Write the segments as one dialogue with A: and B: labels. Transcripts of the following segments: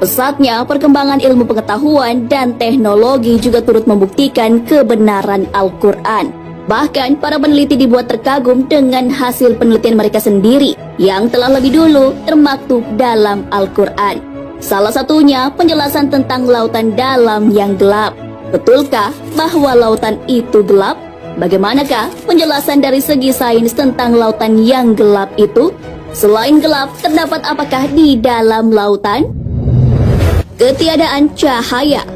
A: Pesatnya perkembangan ilmu pengetahuan dan teknologi juga turut membuktikan kebenaran Al-Quran. Bahkan para peneliti dibuat terkagum dengan hasil penelitian mereka sendiri yang telah lebih dulu termaktub dalam Al-Quran. Salah satunya penjelasan tentang lautan dalam yang gelap. Betulkah bahwa lautan itu gelap? Bagaimanakah penjelasan dari segi sains tentang lautan yang gelap itu? Selain gelap, terdapat apakah di dalam lautan? Ketiadaan cahaya.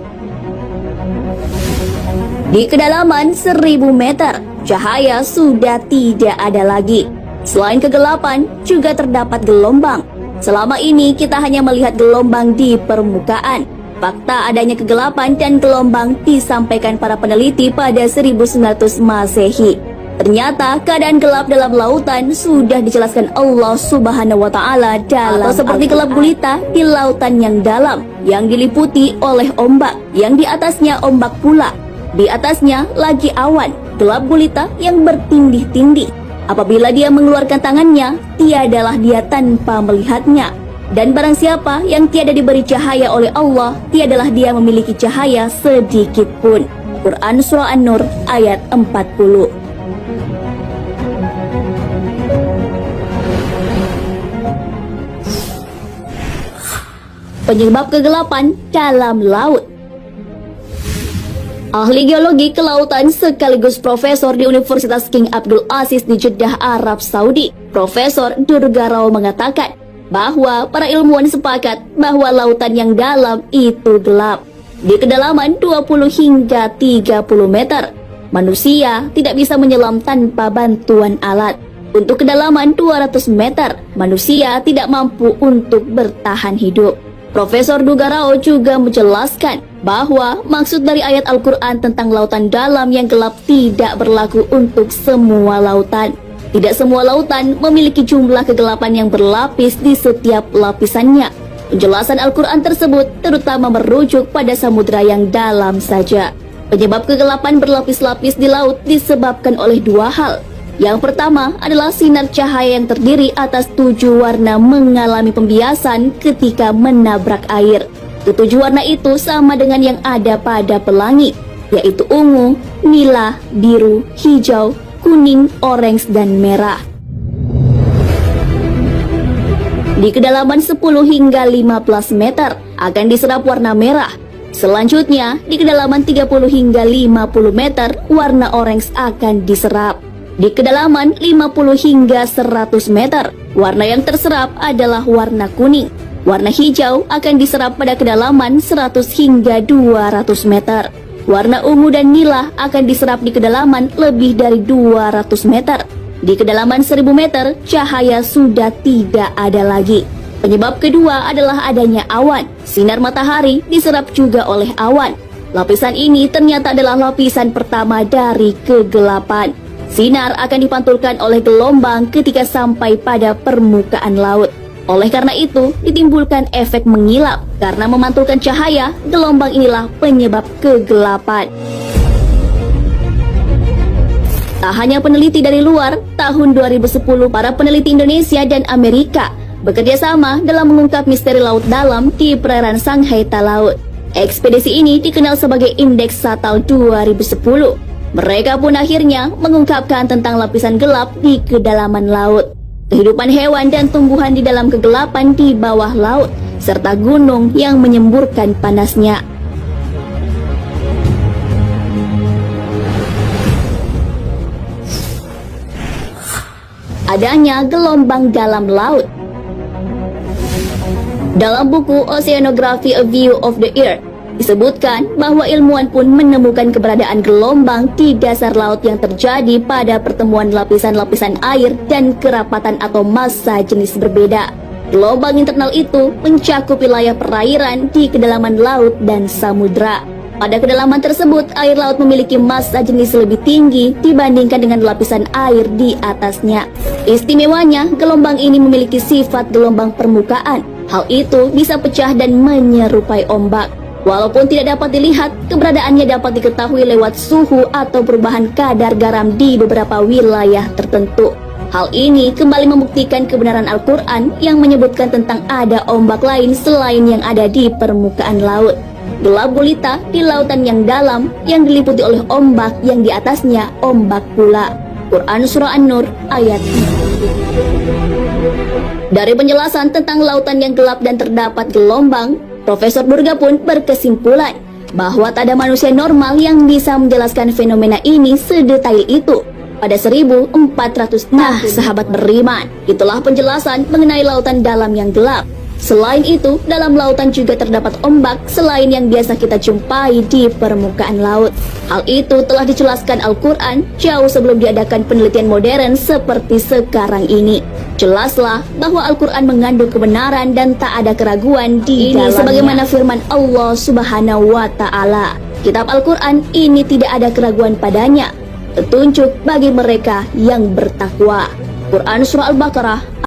A: Di kedalaman 1000 meter, cahaya sudah tidak ada lagi. Selain kegelapan, juga terdapat gelombang. Selama ini kita hanya melihat gelombang di permukaan. Fakta adanya kegelapan dan gelombang disampaikan para peneliti pada 1900 Masehi. Ternyata keadaan gelap dalam lautan sudah dijelaskan Allah Subhanahu wa Ta'ala dalam atau seperti gelap gulita di lautan yang dalam yang diliputi oleh ombak, yang di atasnya ombak pula. Di atasnya lagi awan, gelap gulita yang bertindih-tindih. Apabila dia mengeluarkan tangannya, tiadalah dia tanpa melihatnya. Dan barang siapa yang tiada diberi cahaya oleh Allah, tiadalah dia memiliki cahaya sedikit pun. Quran Surah An-Nur ayat 40. Penyebab kegelapan dalam laut. Ahli geologi kelautan sekaligus profesor di Universitas King Abdul Aziz di Jeddah, Arab Saudi, Profesor Durga Rao mengatakan bahwa para ilmuwan sepakat bahwa lautan yang dalam itu gelap. Di kedalaman 20 hingga 30 meter, manusia tidak bisa menyelam tanpa bantuan alat. Untuk kedalaman 200 meter, manusia tidak mampu untuk bertahan hidup. Profesor Durga Rao juga menjelaskan bahwa maksud dari ayat Al-Quran tentang lautan dalam yang gelap tidak berlaku untuk semua lautan. Tidak semua lautan memiliki jumlah kegelapan yang berlapis di setiap lapisannya. Penjelasan Al-Quran tersebut terutama merujuk pada samudra yang dalam saja. Penyebab kegelapan berlapis-lapis di laut disebabkan oleh dua hal. Yang pertama adalah sinar cahaya yang terdiri atas 7 warna mengalami pembiasan ketika menabrak air. Ketujuh warna itu sama dengan yang ada pada pelangi, yaitu ungu, nila, biru, hijau, kuning, orange, dan merah. Di kedalaman 10 hingga 15 meter akan diserap warna merah. Selanjutnya, di kedalaman 30 hingga 50 meter, warna orange akan diserap. Di kedalaman 50 hingga 100 meter, warna yang terserap adalah warna kuning. Warna hijau akan diserap pada kedalaman 100 hingga 200 meter. Warna ungu dan nila akan diserap di kedalaman lebih dari 200 meter. Di kedalaman 1000 meter, cahaya sudah tidak ada lagi. Penyebab kedua adalah adanya awan. Sinar matahari diserap juga oleh awan. Lapisan ini ternyata adalah lapisan pertama dari kegelapan. Sinar akan dipantulkan oleh gelombang ketika sampai pada permukaan laut. Oleh karena itu, ditimbulkan efek mengilap. Karena memantulkan cahaya, gelombang inilah penyebab kegelapan. Tak hanya peneliti dari luar, tahun 2010 para peneliti Indonesia dan Amerika bekerja sama dalam mengungkap misteri laut dalam di perairan Shanghai Talaut. Ekspedisi ini dikenal sebagai Indeks Satal 2010. Mereka pun akhirnya mengungkapkan tentang lapisan gelap di kedalaman laut, kehidupan hewan dan tumbuhan di dalam kegelapan di bawah laut, serta gunung yang menyemburkan panasnya. Adanya gelombang dalam laut. Dalam buku Oceanography: A View of the Earth, disebutkan bahwa ilmuwan pun menemukan keberadaan gelombang di dasar laut yang terjadi pada pertemuan lapisan-lapisan air dan kerapatan atau massa jenis berbeda. Gelombang internal itu mencakup wilayah perairan di kedalaman laut dan samudra. Pada kedalaman tersebut, air laut memiliki massa jenis lebih tinggi dibandingkan dengan lapisan air di atasnya. Istimewanya, gelombang ini memiliki sifat gelombang permukaan. Hal itu bisa pecah dan menyerupai ombak. Walaupun tidak dapat dilihat, keberadaannya dapat diketahui lewat suhu atau perubahan kadar garam di beberapa wilayah tertentu. Hal ini kembali membuktikan kebenaran Al-Quran yang menyebutkan tentang ada ombak lain selain yang ada di permukaan laut. Gelap gulita di lautan yang dalam yang diliputi oleh ombak yang di atasnya ombak pula. Quran Surah An-Nur ayat 4. Dari penjelasan tentang lautan yang gelap dan terdapat gelombang, Profesor Durga pun berkesimpulan bahwa tak ada manusia normal yang bisa menjelaskan fenomena ini sedetail itu pada 1400 tahun. Nah, sahabat beriman, itulah penjelasan mengenai lautan dalam yang gelap. Selain itu, dalam lautan juga terdapat ombak selain yang biasa kita jumpai di permukaan laut. Hal itu telah dijelaskan Al-Quran jauh sebelum diadakan penelitian modern seperti sekarang ini. Jelaslah bahwa Al-Quran mengandung kebenaran dan tak ada keraguan di dalamnya. Sebagaimana firman Allah Subhanahu wa Ta'ala, kitab Al-Quran ini tidak ada keraguan padanya, petunjuk bagi mereka yang bertakwa. Quran Surah Al-Baqarah